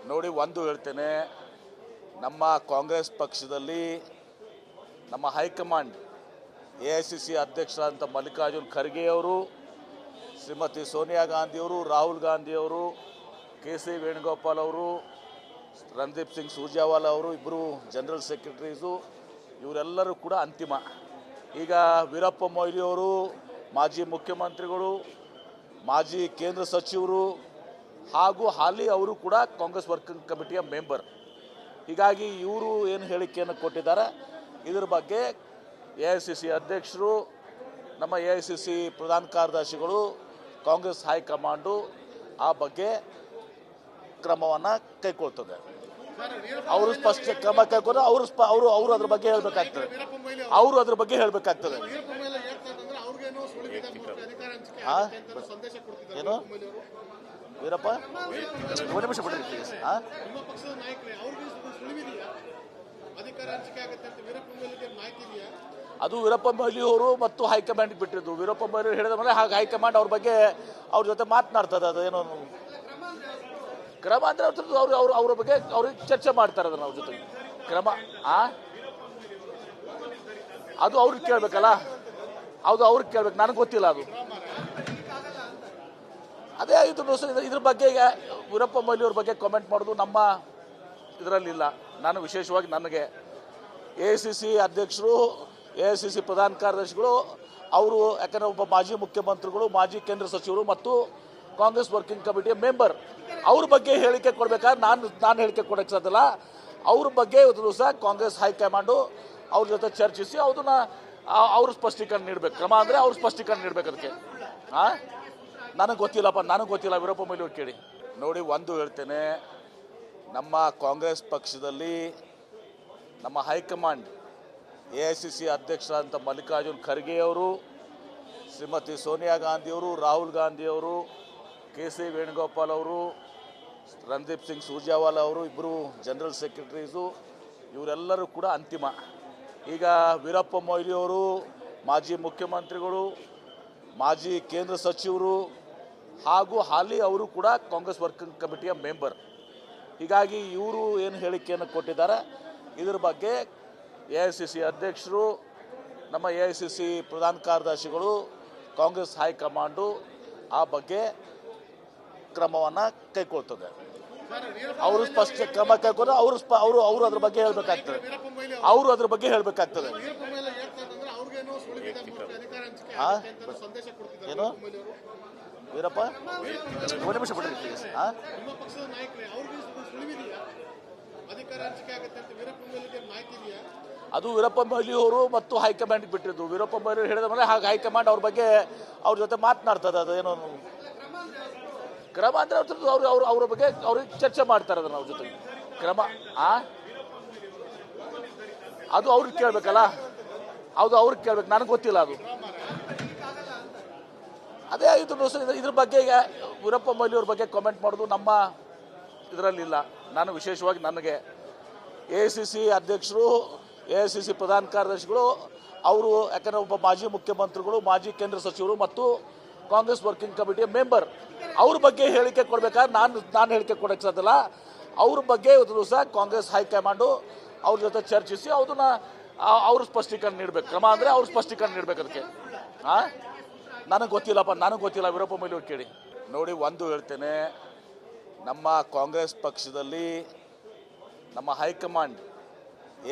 ನೋಡಿ, ಒಂದು ಹೇಳ್ತೇನೆ, ನಮ್ಮ ಕಾಂಗ್ರೆಸ್ ಪಕ್ಷದಲ್ಲಿ ನಮ್ಮ ಹೈಕಮಾಂಡ್ AICC ಅಧ್ಯಕ್ಷರಾದಂಥ ಮಲ್ಲಿಕಾರ್ಜುನ್ ಖರ್ಗೆ ಅವರು, ಶ್ರೀಮತಿ ಸೋನಿಯಾ ಗಾಂಧಿಯವರು, ರಾಹುಲ್ ಗಾಂಧಿಯವರು, KC ವೇಣುಗೋಪಾಲ್ ಅವರು, ರಣದೀಪ್ ಸಿಂಗ್ ಸುರ್ಜೇವಾಲಾ ಅವರು, ಇಬ್ಬರು ಜನರಲ್ ಸೆಕ್ರೆಟರೀಸು, ಇವರೆಲ್ಲರೂ ಕೂಡ ಅಂತಿಮ. ಈಗ ವೀರಪ್ಪ ಮೊಯ್ಲಿಯವರು ಮಾಜಿ ಮುಖ್ಯಮಂತ್ರಿಗಳು, ಮಾಜಿ ಕೇಂದ್ರ ಸಚಿವರು ಹಾಗೂ ಹಾಲಿ ಅವರು ಕೂಡ ಕಾಂಗ್ರೆಸ್ ವರ್ಕಿಂಗ್ ಕಮಿಟಿಯ ಮೆಂಬರ್. ಹೀಗಾಗಿ ಇವರು ಏನು ಹೇಳಿಕೆಯನ್ನು ಕೊಟ್ಟಿದ್ದಾರೆ, ಇದರ ಬಗ್ಗೆ AICC ಅಧ್ಯಕ್ಷರು, ನಮ್ಮ AICC ಪ್ರಧಾನ ಕಾರ್ಯದರ್ಶಿಗಳು, ಕಾಂಗ್ರೆಸ್ ಹೈಕಮಾಂಡು ಆ ಬಗ್ಗೆ ಕ್ರಮವನ್ನು ಕೈಗೊಳ್ತದೆ. ಅವರು ಸ್ಪಷ್ಟ ಕ್ರಮ ಕೈಗೊಂಡು ಅವರು ಅದ್ರ ಬಗ್ಗೆ ಹೇಳಬೇಕಾಗ್ತದೆ. ಏನು ವೀರಪ್ಪ, ಒಂದು ನಿಮಿಷ ಬಿಡ್ರಿ ಪ್ಲೀಸ್. ಅದು ವೀರಪ್ಪ ಮೊಯ್ಲಿ ಅವರು ಮತ್ತು ಹೈಕಮಾಂಡ್ ಬಿಟ್ಟಿದ್ದು. ವೀರಪ್ಪ ಮೊಯ್ಲಿ ಹೇಳಿದ ಮೇಲೆ ಹಾಗೆ ಹೈಕಮಾಂಡ್ ಅವ್ರ ಬಗ್ಗೆ ಅವ್ರ ಜೊತೆ ಮಾತನಾಡ್ತದೆ. ಅದೇನೋ ಕ್ರಮ ಅಂದ್ರೆ ಅವ್ರ ಬಗ್ಗೆ ಅವ್ರಿಗೆ ಚರ್ಚೆ ಮಾಡ್ತಾರೆ. ಅದನ್ನ ಅವ್ರ ಜೊತೆ ಕ್ರಮ ಅದು ಅವ್ರಿಗೆ ಕೇಳ್ಬೇಕಲ್ಲ. ಹೌದು, ಅವ್ರಿಗೆ ಕೇಳ್ಬೇಕು, ನನಗೆ ಗೊತ್ತಿಲ್ಲ ಅದು. ಅದೇ ಇದ್ರ ಬಗ್ಗೆ ಈಗ ವೀರಪ್ಪ ಮೊಯ್ಲಿ ಅವ್ರ ಬಗ್ಗೆ ಕಾಮೆಂಟ್ ಮಾಡೋದು ನಮ್ಮ ಇದರಲ್ಲಿಲ್ಲ. ನಾನು ವಿಶೇಷವಾಗಿ ನನಗೆ AICC ಅಧ್ಯಕ್ಷರು, AICC ಪ್ರಧಾನ ಕಾರ್ಯದರ್ಶಿಗಳು ಅವರು, ಯಾಕಂದರೆ ಒಬ್ಬ ಮಾಜಿ ಮುಖ್ಯಮಂತ್ರಿಗಳು, ಮಾಜಿ ಕೇಂದ್ರ ಸಚಿವರು ಮತ್ತು ಕಾಂಗ್ರೆಸ್ ವರ್ಕಿಂಗ್ ಕಮಿಟಿಯ ಮೆಂಬರ್, ಅವ್ರ ಬಗ್ಗೆ ಹೇಳಿಕೆ ಕೊಡಬೇಕಾದ್ರೆ ನಾನು ಹೇಳಿಕೆ ಕೊಡೋಕ್ಕೆ ಸಾಧ್ಯಲ್ಲ. ಅವ್ರ ಬಗ್ಗೆ ಇವತ್ತು ದಿವಸ ಕಾಂಗ್ರೆಸ್ ಹೈಕಮಾಂಡು ಅವ್ರ ಜೊತೆ ಚರ್ಚಿಸಿ ಅದನ್ನ ಅವ್ರ ಸ್ಪಷ್ಟೀಕರಣ ನೀಡಬೇಕು. ಕ್ರಮ ಅಂದರೆ ಅವ್ರ ಸ್ಪಷ್ಟೀಕರಣ ನೀಡಬೇಕು. ಅದಕ್ಕೆ ನನಗೆ ಗೊತ್ತಿಲ್ಲ. ವೀರಪ್ಪ ಮೊಯ್ಲಿ ಅವ್ರು ಕೇಳಿ. ನೋಡಿ, ಒಂದು ಹೇಳ್ತೇನೆ, ನಮ್ಮ ಕಾಂಗ್ರೆಸ್ ಪಕ್ಷದಲ್ಲಿ ನಮ್ಮ ಹೈಕಮಾಂಡ್ AICC ಅಧ್ಯಕ್ಷರಾದಂಥ ಮಲ್ಲಿಕಾರ್ಜುನ್ ಖರ್ಗೆ ಅವರು, ಶ್ರೀಮತಿ ಸೋನಿಯಾ ಗಾಂಧಿಯವರು, ರಾಹುಲ್ ಗಾಂಧಿಯವರು, KC ವೇಣುಗೋಪಾಲ್ ಅವರು, ರಣದೀಪ್ ಸಿಂಗ್ ಸುರ್ಜೇವಾಲಾ ಅವರು, ಇಬ್ಬರು ಜನರಲ್ ಸೆಕ್ರೆಟರೀಸು, ಇವರೆಲ್ಲರೂ ಕೂಡ ಅಂತಿಮ. ಈಗ ವೀರಪ್ಪ ಮೊಯ್ಲಿ ಅವರು ಮಾಜಿ ಮುಖ್ಯಮಂತ್ರಿಗಳು, ಮಾಜಿ ಕೇಂದ್ರ ಸಚಿವರು ಹಾಗೂ ಹಾಲಿ ಅವರು ಕೂಡ ಕಾಂಗ್ರೆಸ್ ವರ್ಕಿಂಗ್ ಕಮಿಟಿಯ ಮೆಂಬರ್. ಹೀಗಾಗಿ ಇವರು ಏನು ಹೇಳಿಕೆಯನ್ನು ಕೊಟ್ಟಿದ್ದಾರೆ, ಇದರ ಬಗ್ಗೆ AICC ಅಧ್ಯಕ್ಷರು, ನಮ್ಮ AICC ಪ್ರಧಾನ ಕಾರ್ಯದರ್ಶಿಗಳು, ಕಾಂಗ್ರೆಸ್ ಹೈಕಮಾಂಡು ಆ ಬಗ್ಗೆ ಕ್ರಮವನ್ನು ಕೈಗೊಳ್ತದೆ. ಅವರು ಸ್ಪಷ್ಟ ಕ್ರಮ ಕೈಗೊಂಡು ಅವರು ಅದ್ರ ಬಗ್ಗೆ ಹೇಳಬೇಕಾಗ್ತದೆ. ಏನು ವೀರಪ್ಪ, ಒಂದು ನಿಮಿಷ ಬಿಡ್ರಿ ಪ್ಲೀಸ್. ಅದು ವೀರಪ್ಪ ಮೊಯ್ಲಿ ಅವರು ಮತ್ತು ಹೈಕಮಾಂಡ್ ಬಿಟ್ಟಿದ್ದು. ವೀರಪ್ಪ ಮೊಯ್ಲಿ ಹೇಳಿದ ಮೇಲೆ ಹಾಗೆ ಹೈಕಮಾಂಡ್ ಅವ್ರ ಬಗ್ಗೆ ಅವ್ರ ಜೊತೆ ಮಾತನಾಡ್ತದೆ. ಅದೇನೋ ಕ್ರಮ ಅಂದ್ರೆ ಅವ್ರ ಬಗ್ಗೆ ಅವ್ರಿಗೆ ಚರ್ಚೆ ಮಾಡ್ತಾರೆ. ಅದನ್ನ ಅವ್ರ ಜೊತೆ ಕ್ರಮ ಅದು ಅವ್ರಿಗೆ ಕೇಳ್ಬೇಕಲ್ಲ. ಹೌದು, ಅವ್ರಿಗೆ ಕೇಳ್ಬೇಕು, ನನಗೆ ಗೊತ್ತಿಲ್ಲ ಅದು. ಅದೇ ಇದ್ರ ಬಗ್ಗೆ ಈಗ ವೀರಪ್ಪ ಮೊಯ್ಲಿ ಅವ್ರ ಬಗ್ಗೆ ಕಾಮೆಂಟ್ ಮಾಡೋದು ನಮ್ಮ ಇದರಲ್ಲಿಲ್ಲ. ನಾನು ವಿಶೇಷವಾಗಿ ನನಗೆ AICC ಅಧ್ಯಕ್ಷರು, AICC ಪ್ರಧಾನ ಕಾರ್ಯದರ್ಶಿಗಳು ಅವರು, ಯಾಕಂದರೆ ಒಬ್ಬ ಮಾಜಿ ಮುಖ್ಯಮಂತ್ರಿಗಳು, ಮಾಜಿ ಕೇಂದ್ರ ಸಚಿವರು ಮತ್ತು ಕಾಂಗ್ರೆಸ್ ವರ್ಕಿಂಗ್ ಕಮಿಟಿಯ ಮೆಂಬರ್, ಅವ್ರ ಬಗ್ಗೆ ಹೇಳಿಕೆ ಕೊಡಬೇಕಾದ್ರೆ ನಾನು ಹೇಳಿಕೆ ಕೊಡೋಕ್ಕೆ ಸಾಧ್ಯಲ್ಲ. ಅವ್ರ ಬಗ್ಗೆ ಇವತ್ತು ದಿವಸ ಕಾಂಗ್ರೆಸ್ ಹೈಕಮಾಂಡು ಅವ್ರ ಜೊತೆ ಚರ್ಚಿಸಿ ಅದನ್ನ ಅವ್ರ ಸ್ಪಷ್ಟೀಕರಣ ನೀಡಬೇಕು. ಕ್ರಮ ಅಂದರೆ ಅವ್ರ ಸ್ಪಷ್ಟೀಕರಣ ನೀಡಬೇಕು. ಅದಕ್ಕೆ ನನಗೆ ಗೊತ್ತಿಲ್ಲ. ವೀರಪ್ಪ ಮೊಯ್ಲಿ ಅವ್ರು ಕೇಳಿ. ನೋಡಿ, ಒಂದು ಹೇಳ್ತೇನೆ, ನಮ್ಮ ಕಾಂಗ್ರೆಸ್ ಪಕ್ಷದಲ್ಲಿ ನಮ್ಮ ಹೈಕಮಾಂಡ್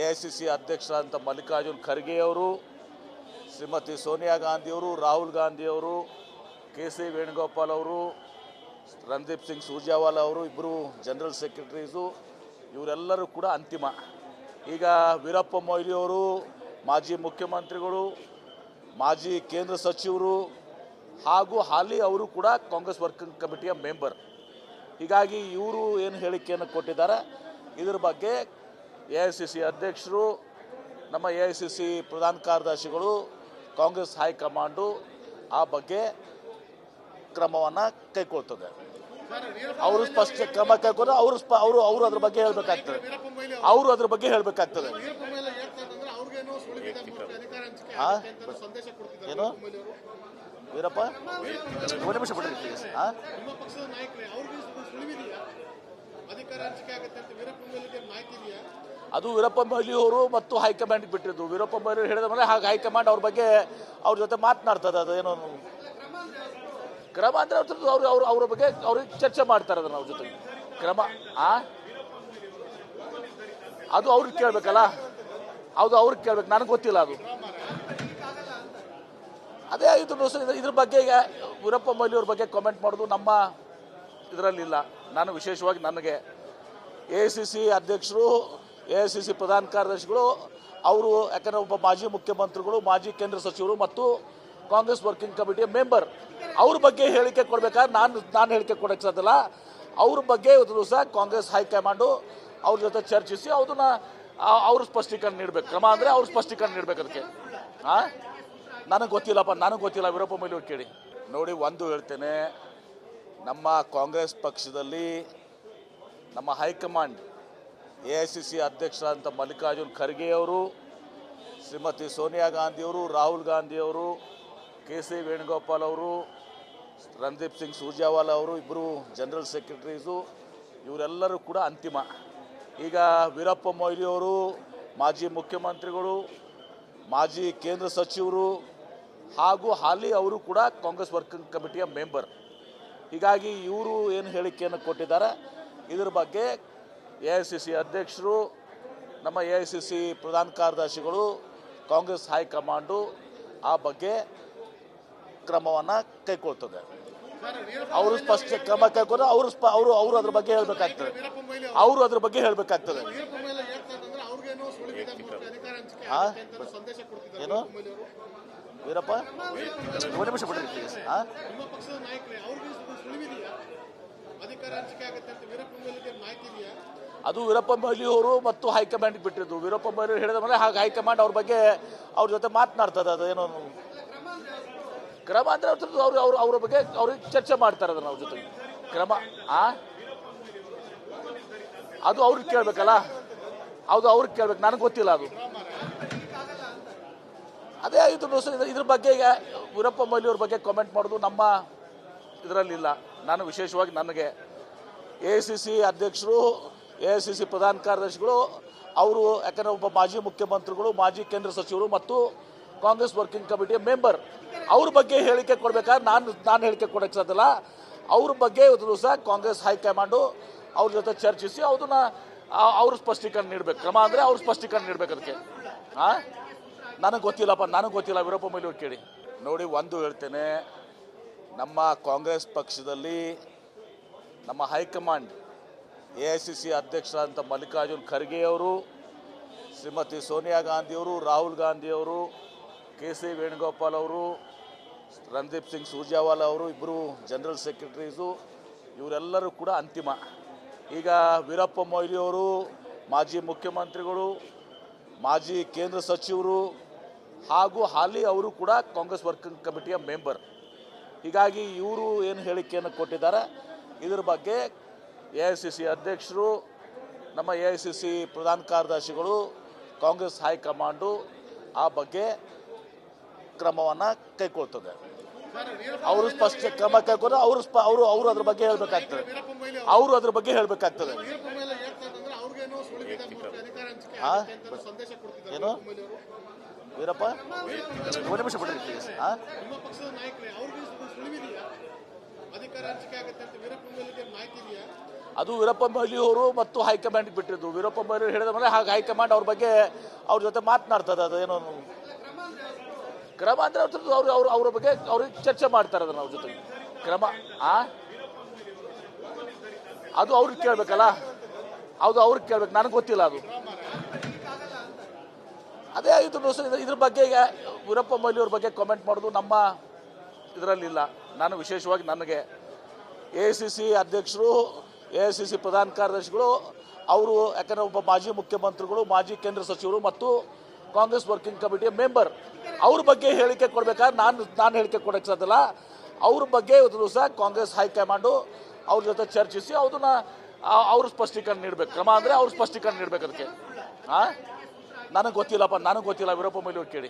AICC ಅಧ್ಯಕ್ಷರಾದಂಥ ಮಲ್ಲಿಕಾರ್ಜುನ್ ಖರ್ಗೆ ಅವರು, ಶ್ರೀಮತಿ ಸೋನಿಯಾ ಗಾಂಧಿಯವರು, ರಾಹುಲ್ ಗಾಂಧಿಯವರು, KC ವೇಣುಗೋಪಾಲ್ ಅವರು, ರಣದೀಪ್ ಸಿಂಗ್ ಸುರ್ಜೇವಾಲಾ ಅವರು, ಇಬ್ಬರು ಜನರಲ್ ಸೆಕ್ರೆಟರೀಸು, ಇವರೆಲ್ಲರೂ ಕೂಡ ಅಂತಿಮ. ಈಗ ವೀರಪ್ಪ ಮೊಯ್ಲಿ ಅವರು ಮಾಜಿ ಮುಖ್ಯಮಂತ್ರಿಗಳು, ಮಾಜಿ ಕೇಂದ್ರ ಸಚಿವರು ಹಾಗೂ ಹಾಲಿ ಅವರು ಕೂಡ ಕಾಂಗ್ರೆಸ್ ವರ್ಕಿಂಗ್ ಕಮಿಟಿಯ ಮೆಂಬರ್. ಹೀಗಾಗಿ ಇವರು ಏನು ಹೇಳಿಕೆಯನ್ನು ಕೊಟ್ಟಿದ್ದಾರೆ, ಇದರ ಬಗ್ಗೆ AICC ಅಧ್ಯಕ್ಷರು, ನಮ್ಮ AICC ಪ್ರಧಾನ ಕಾರ್ಯದರ್ಶಿಗಳು, ಕಾಂಗ್ರೆಸ್ ಹೈಕಮಾಂಡು ಆ ಬಗ್ಗೆ ಕ್ರಮವನ್ನು ಕೈಗೊಳ್ತದೆ. ಅವರು ಸ್ಪಷ್ಟ ಕ್ರಮ ಕೈಗೊಂಡು ಅವರು ಅದ್ರ ಬಗ್ಗೆ ಹೇಳಬೇಕಾಗ್ತದೆ. ಏನು ವೀರಪ್ಪ, ಒಂದು ನಿಮಿಷ ಬಿಡ್ರಿ ಪ್ಲೀಸ್. ಅಧಿಕಾರ ಹಂಚಿಕೆ ಆಗುತ್ತೆ ಅಂತ ವೀರಪ್ಪ ಮೊಯ್ಲಿಗೆ ಮಾಹಿತಿ ಇದೆಯಾ? ಅದು ವೀರಪ್ಪ ಮೊಯ್ಲಿ ಅವರು ಮತ್ತು ಹೈಕಮಾಂಡ್ ಬಿಟ್ಟಿದ್ದು. ವೀರಪ್ಪ ಮೊಯ್ಲಿ ಹೇಳಿದ ಮೇಲೆ ಹಾಗೆ ಹೈಕಮಾಂಡ್ ಅವ್ರ ಬಗ್ಗೆ ಅವ್ರ ಜೊತೆ ಮಾತನಾಡ್ತದೆ. ಅದು ಏನೋ ಕ್ರಮ ಅಂದ್ರೆ ಅವ್ರ ಬಗ್ಗೆ ಅವ್ರಿಗೆ ಚರ್ಚೆ ಮಾಡ್ತಾರೆ ಅದನ್ನ ಅವ್ರ ಜೊತೆ ಕ್ರಮ. ಅದು ಅವ್ರಿಗೆ ಕೇಳ್ಬೇಕಲ್ಲ, ಹೌದು ಅವ್ರಿಗೆ ಕೇಳ್ಬೇಕು, ನನಗೆ ಗೊತ್ತಿಲ್ಲ ಅದು. ಅದೇ ಇದ್ರ ಬಗ್ಗೆ ಈಗ ವೀರಪ್ಪ ಮೊಯ್ಲಿ ಅವ್ರ ಬಗ್ಗೆ ಕಾಮೆಂಟ್ ಮಾಡೋದು ನಮ್ಮ ಇದರಲ್ಲಿಲ್ಲ. ನಾನು ವಿಶೇಷವಾಗಿ ನನಗೆ AICC ಅಧ್ಯಕ್ಷರು, AICC ಪ್ರಧಾನ ಕಾರ್ಯದರ್ಶಿಗಳು ಅವರು, ಯಾಕಂದರೆ ಒಬ್ಬ ಮಾಜಿ ಮುಖ್ಯಮಂತ್ರಿಗಳು, ಮಾಜಿ ಕೇಂದ್ರ ಸಚಿವರು ಮತ್ತು ಕಾಂಗ್ರೆಸ್ ವರ್ಕಿಂಗ್ ಕಮಿಟಿಯ ಮೆಂಬರ್, ಅವ್ರ ಬಗ್ಗೆ ಹೇಳಿಕೆ ಕೊಡ್ಬೇಕಾದ್ರೆ ನಾನು ಹೇಳಿಕೆ ಕೊಡಕ್ಕೆ ಸಾಧ್ಯಲ್ಲ. ಅವ್ರ ಬಗ್ಗೆ ಇವತ್ತು ದಿವಸ ಕಾಂಗ್ರೆಸ್ ಹೈಕಮಾಂಡು ಅವ್ರ ಜೊತೆ ಚರ್ಚಿಸಿ ಅದನ್ನ ಅವ್ರು ಸ್ಪಷ್ಟೀಕರಣ ನೀಡಬೇಕು. ಕ್ರಮ ಅಂದರೆ ಅವ್ರು ಸ್ಪಷ್ಟೀಕರಣ ನೀಡಬೇಕು ಅದಕ್ಕೆ. ನನಗೆ ಗೊತ್ತಿಲ್ಲ ವೀರಪ್ಪ ಮೊಯ್ಲಿ ಅವ್ರು ಕೇಳಿ ನೋಡಿ. ಒಂದು ಹೇಳ್ತೇನೆ, ನಮ್ಮ ಕಾಂಗ್ರೆಸ್ ಪಕ್ಷದಲ್ಲಿ ನಮ್ಮ ಹೈಕಮಾಂಡ್ AICC ಅಧ್ಯಕ್ಷರಾದಂಥ ಮಲ್ಲಿಕಾರ್ಜುನ್ ಖರ್ಗೆ ಅವರು, ಶ್ರೀಮತಿ ಸೋನಿಯಾ ಗಾಂಧಿಯವರು, ರಾಹುಲ್ ಗಾಂಧಿಯವರು, KC ವೇಣುಗೋಪಾಲ್ ಅವರು, ರಣದೀಪ್ ಸಿಂಗ್ ಸುರ್ಜೇವಾಲಾ ಅವರು, ಇಬ್ಬರು ಜನರಲ್ ಸೆಕ್ರೆಟರೀಸು, ಇವರೆಲ್ಲರೂ ಕೂಡ ಅಂತಿಮ. ಈಗ ವೀರಪ್ಪ ಮೊಯ್ಲಿ ಅವರು ಮಾಜಿ ಮುಖ್ಯಮಂತ್ರಿಗಳು, ಮಾಜಿ ಕೇಂದ್ರ ಸಚಿವರು ಹಾಗೂ ಹಾಲಿ ಅವರು ಕೂಡ ಕಾಂಗ್ರೆಸ್ ವರ್ಕಿಂಗ್ ಕಮಿಟಿಯ ಮೆಂಬರ್. ಹೀಗಾಗಿ ಇವರು ಏನು ಹೇಳಿಕೆಯನ್ನು ಕೊಟ್ಟಿದ್ದಾರೆ ಇದ್ರ ಬಗ್ಗೆ AICC ಅಧ್ಯಕ್ಷರು, ನಮ್ಮ AICC ಪ್ರಧಾನ ಕಾರ್ಯದರ್ಶಿಗಳು, ಕಾಂಗ್ರೆಸ್ ಹೈಕಮಾಂಡು ಆ ಬಗ್ಗೆ ಕ್ರಮವನ್ನು ಕೈಗೊಳ್ತದೆ. ಅವರು ಸ್ಪಷ್ಟ ಕ್ರಮ ಕೈಗೊಂಡ್ರೆ ಅವರು ಅದ್ರ ಬಗ್ಗೆ ಹೇಳಬೇಕಾಗ್ತದೆ. ಏನು ವೀರಪ್ಪ, ಒಂದು ನಿಮಿಷ ಬಿಡ್ರಿ ಪ್ಲೀಸ್. ಅದು ವೀರಪ್ಪ ಮೊಯ್ಲಿ ಅವರು ಮತ್ತು ಹೈಕಮಾಂಡ್ ಬಿಟ್ಟಿದ್ದು. ವೀರಪ್ಪ ಮೊಯ್ಲಿ ಹೇಳಿದ ಮೇಲೆ ಹಾಗೆ ಹೈಕಮಾಂಡ್ ಅವ್ರ ಬಗ್ಗೆ ಅವ್ರ ಜೊತೆ ಮಾತನಾಡ್ತದೆ. ಅದು ಏನೋ ಕ್ರಮ ಅಂದ್ರೆ ಅವ್ರ ಬಗ್ಗೆ ಅವ್ರಿಗೆ ಚರ್ಚೆ ಮಾಡ್ತಾರೆ ಅದನ್ನ ಅವ್ರ ಜೊತೆ ಕ್ರಮ. ಅದು ಅವ್ರಿಗೆ ಕೇಳ್ಬೇಕಲ್ಲ, ಹೌದು ಅವ್ರಿಗೆ ಕೇಳ್ಬೇಕು, ನನಗೆ ಗೊತ್ತಿಲ್ಲ ಅದು. ಅದೇ ಇದ್ರ ಬಗ್ಗೆ ಈಗ ವೀರಪ್ಪ ಮೊಯ್ಲಿ ಅವ್ರ ಬಗ್ಗೆ ಕಾಮೆಂಟ್ ಮಾಡೋದು ನಮ್ಮ ಇದರಲ್ಲಿಲ್ಲ. ನಾನು ವಿಶೇಷವಾಗಿ ನನಗೆ AICC ಅಧ್ಯಕ್ಷರು, AICC ಪ್ರಧಾನ ಕಾರ್ಯದರ್ಶಿಗಳು ಅವರು, ಯಾಕಂದರೆ ಒಬ್ಬ ಮಾಜಿ ಮುಖ್ಯಮಂತ್ರಿಗಳು, ಮಾಜಿ ಕೇಂದ್ರ ಸಚಿವರು ಮತ್ತು ಕಾಂಗ್ರೆಸ್ ವರ್ಕಿಂಗ್ ಕಮಿಟಿಯ ಮೆಂಬರ್, ಅವ್ರ ಬಗ್ಗೆ ಹೇಳಿಕೆ ಕೊಡ್ಬೇಕಾದ್ರೆ ನಾನು ಹೇಳಿಕೆ ಕೊಡಕ್ಕೆ ಸಾಧ್ಯಲ್ಲ. ಅವ್ರ ಬಗ್ಗೆ ಇವತ್ತು ದಿವಸ ಕಾಂಗ್ರೆಸ್ ಹೈಕಮಾಂಡು ಅವ್ರ ಜೊತೆ ಚರ್ಚಿಸಿ ಅದನ್ನ ಅವ್ರು ಸ್ಪಷ್ಟೀಕರಣ ನೀಡಬೇಕು. ಕ್ರಮ ಅಂದರೆ ಅವ್ರು ಸ್ಪಷ್ಟೀಕರಣ ನೀಡಬೇಕು ಅದಕ್ಕೆ. ನನಗೆ ಗೊತ್ತಿಲ್ಲ ವೀರಪ್ಪ ಮೊಯ್ಲಿ ಅವ್ರು ಕೇಳಿ ನೋಡಿ. ಒಂದು ಹೇಳ್ತೇನೆ, ನಮ್ಮ ಕಾಂಗ್ರೆಸ್ ಪಕ್ಷದಲ್ಲಿ ನಮ್ಮ ಹೈಕಮಾಂಡ್ AICC ಅಧ್ಯಕ್ಷರಾದಂಥ ಮಲ್ಲಿಕಾರ್ಜುನ್ ಖರ್ಗೆ ಅವರು, ಶ್ರೀಮತಿ ಸೋನಿಯಾ ಗಾಂಧಿಯವರು, ರಾಹುಲ್ ಗಾಂಧಿಯವರು, KC ವೇಣುಗೋಪಾಲ್ ಅವರು, ರಣದೀಪ್ ಸಿಂಗ್ ಸುರ್ಜೇವಾಲಾ ಅವರು, ಇಬ್ಬರು ಜನರಲ್ ಸೆಕ್ರೆಟರೀಸು, ಇವರೆಲ್ಲರೂ ಕೂಡ ಅಂತಿಮ. ಈಗ ವೀರಪ್ಪ ಮೊಯ್ಲಿ ಅವರು ಮಾಜಿ ಮುಖ್ಯಮಂತ್ರಿಗಳು, ಮಾಜಿ ಕೇಂದ್ರ ಸಚಿವರು ಹಾಗೂ ಹಾಲಿ ಅವರು ಕೂಡ ಕಾಂಗ್ರೆಸ್ ವರ್ಕಿಂಗ್ ಕಮಿಟಿಯ ಮೆಂಬರ್. ಹೀಗಾಗಿ ಇವರು ಏನು ಹೇಳಿಕೆಯನ್ನು ಕೊಟ್ಟಿದ್ದಾರೆ ಇದ್ರ ಬಗ್ಗೆ AICC ಅಧ್ಯಕ್ಷರು, ನಮ್ಮ AICC ಪ್ರಧಾನ ಕಾರ್ಯದರ್ಶಿಗಳು, ಕಾಂಗ್ರೆಸ್ ಹೈಕಮಾಂಡು ಆ ಬಗ್ಗೆ ಕ್ರಮವನ್ನು ಕೈಗೊಳ್ತದೆ. ಅವರು ಸ್ಪಷ್ಟ ಕ್ರಮ ಕೈಗೊಂಡ್ರೆ ಅವರು ಅದ್ರ ಬಗ್ಗೆ ಹೇಳಬೇಕಾಗ್ತದೆ. ಏನು ವೀರಪ್ಪ, ಒಂದು ನಿಮಿಷ ಬಿಡ್ರಿ ಪ್ಲೀಸ್. ಅದು ವೀರಪ್ಪ ಮೊಯ್ಲಿ ಅವರು ಮತ್ತು ಹೈಕಮಾಂಡ್ ಬಿಟ್ಟಿದ್ದು. ವೀರಪ್ಪ ಮೊಯ್ಲಿ ಹೇಳಿದ ಮೇಲೆ ಹಾಗೆ ಹೈಕಮಾಂಡ್ ಅವ್ರ ಬಗ್ಗೆ ಅವ್ರ ಜೊತೆ ಮಾತನಾಡ್ತದೆ. ಅದು ಏನೋ ಕ್ರಮ ಅಂದ್ರೆ ಅವ್ರ ಬಗ್ಗೆ ಅವ್ರಿಗೆ ಚರ್ಚೆ ಮಾಡ್ತಾರೆ ಅದನ್ನ ಅವ್ರ ಜೊತೆ ಕ್ರಮ. ಅದು ಅವ್ರಿಗೆ ಕೇಳ್ಬೇಕಲ್ಲ, ಹೌದು ಅವ್ರಿಗೆ ಕೇಳ್ಬೇಕು, ನನಗೆ ಗೊತ್ತಿಲ್ಲ ಅದು. ಅದೇ ಇದ್ರ ಬಗ್ಗೆ ಈಗ ವೀರಪ್ಪ ಮೊಯ್ಲಿ ಅವ್ರ ಬಗ್ಗೆ ಕಾಮೆಂಟ್ ಮಾಡೋದು ನಮ್ಮ ಇದರಲ್ಲಿಲ್ಲ. ನಾನು ವಿಶೇಷವಾಗಿ ನನಗೆ AICC ಅಧ್ಯಕ್ಷರು, AICC ಪ್ರಧಾನ ಕಾರ್ಯದರ್ಶಿಗಳು ಅವರು, ಯಾಕಂದರೆ ಒಬ್ಬ ಮಾಜಿ ಮುಖ್ಯಮಂತ್ರಿಗಳು, ಮಾಜಿ ಕೇಂದ್ರ ಸಚಿವರು ಮತ್ತು ಕಾಂಗ್ರೆಸ್ ವರ್ಕಿಂಗ್ ಕಮಿಟಿಯ ಮೆಂಬರ್, ಅವ್ರ ಬಗ್ಗೆ ಹೇಳಿಕೆ ಕೊಡ್ಬೇಕಾದ್ರೆ ನಾನು ಹೇಳಿಕೆ ಕೊಡಕ್ಕೆ ಸಾಧ್ಯಲ್ಲ. ಅವ್ರ ಬಗ್ಗೆ ಇವತ್ತು ದಿವಸ ಕಾಂಗ್ರೆಸ್ ಹೈಕಮಾಂಡು ಅವ್ರ ಜೊತೆ ಚರ್ಚಿಸಿ ಅದನ್ನ ಅವ್ರು ಸ್ಪಷ್ಟೀಕರಣ ನೀಡಬೇಕು. ಕ್ರಮ ಅಂದರೆ ಅವ್ರು ಸ್ಪಷ್ಟೀಕರಣ ನೀಡಬೇಕು ಅದಕ್ಕೆ. ನನಗೆ ಗೊತ್ತಿಲ್ಲ ವೀರಪ್ಪ ಮೊಯ್ಲಿ ಅವ್ರು ಕೇಳಿ